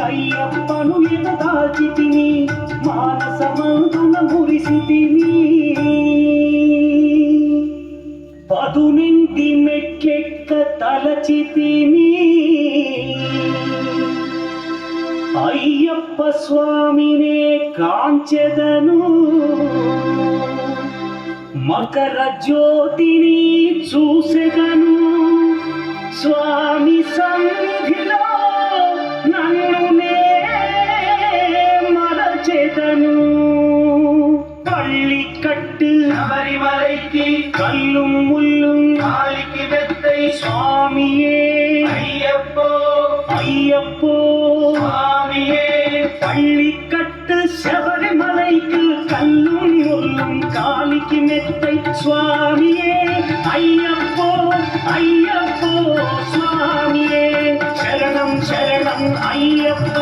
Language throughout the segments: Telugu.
అయ్యప్పను ఎదదాచితిని మానసమందున మురిసితిని పదునింటి మెట్లెక్క తలచితిని అయ్యప్ప స్వామినే కాంచెదను మకర జ్యోతిని చూసెదను స్వామి సన్నిధిలో నన్నునే మరచెదను పళ్ళి కట్టు శబరిమలైకి కల్లు ముల్లు కాలికి వెత్తై స్వామియే అయ్యప్పో అయ్యప్పో స్వామియే పళ్ళి కట్టు శబరిమలైకి కల్లు ముల్లు కాలికి మెత్తై స్వామియే అయ్యప్పో అయ్యప్పో స్వామియే శరణం శరణం అయ్యప్ప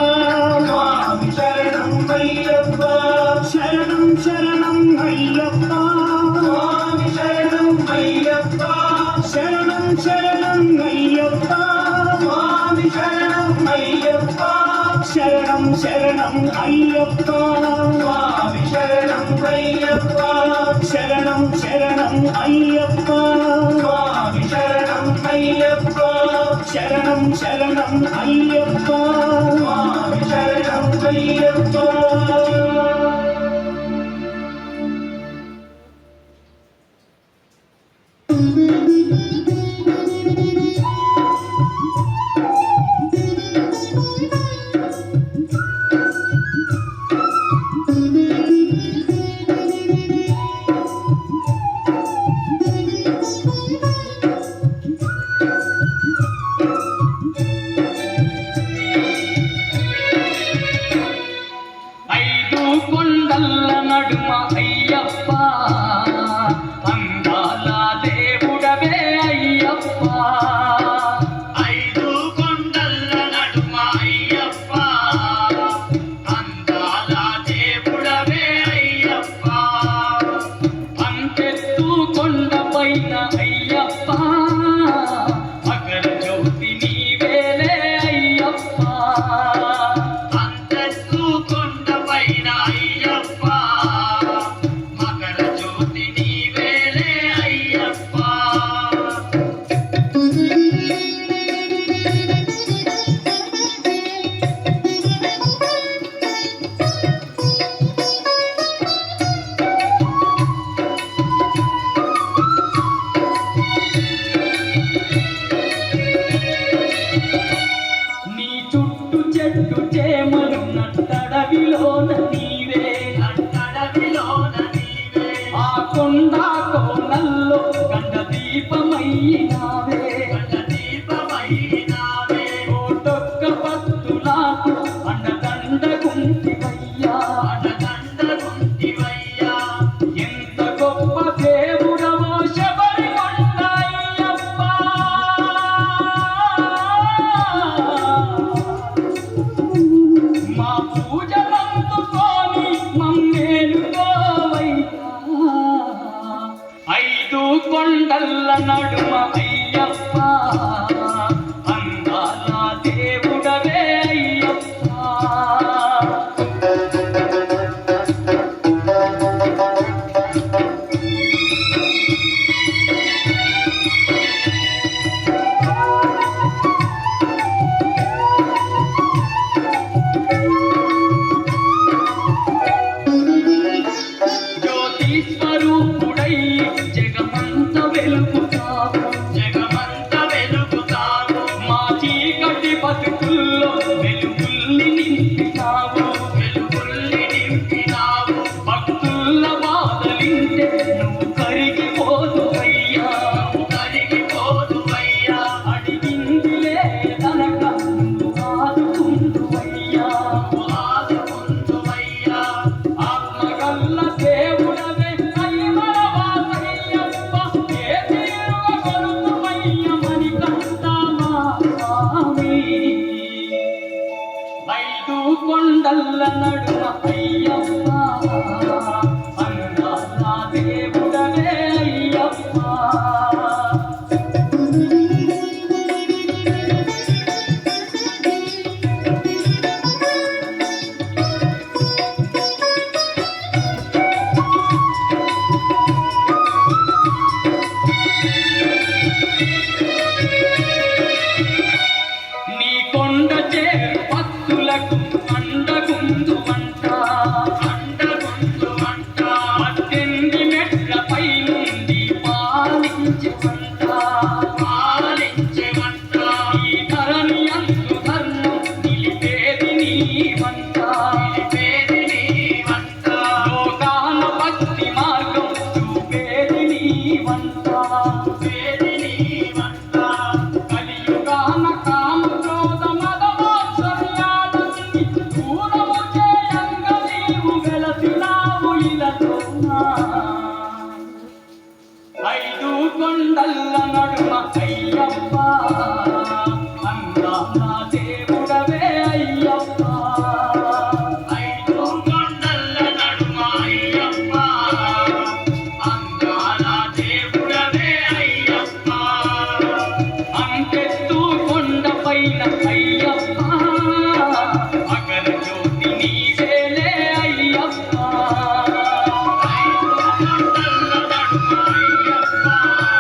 స్వామి శరణం అయ్యప్ప శరణం శరణం అయ్యప్ప స్వామి శరణం అయ్యప్ప శరణం శరణం అయ్యప్ప స్వామి శరణం అయ్యప్ప శరణం శరణం అయ్యప్ప స్వామి శరణం అయ్యప్ప శరణం శరణం అయ్యప్ప స్వామి శరణం అయ్యప్ప శరణం శరణం అయ్యప్ప స్వామి శరణం అయ్యప్ప కొండల్ల నడుమ అయ్యప్ప అందాల దేవుడవే అయ్యప్ప జ్యోతిస్వరూపుడై జగమంత వెలుగుతావు మా చీకటి బతుకుల్లో వెలుగుల్ని నింపినావు భక్తుల బాధలింటే నువ్వు కరిగిపోదు అయ్యా అడిగింది లేదనక నువ్వు ఆదుకుందువయ్యా ఆత్మగల్ల దేవుడవే అయ్యప్ప ఏ తీరువ కొలుతువయ్య మణికంఠ మా స్వామి ఐదు కొండల్ల నడుమ అయ్యప్ప అందాల దేవుడవే అయ్యప్ప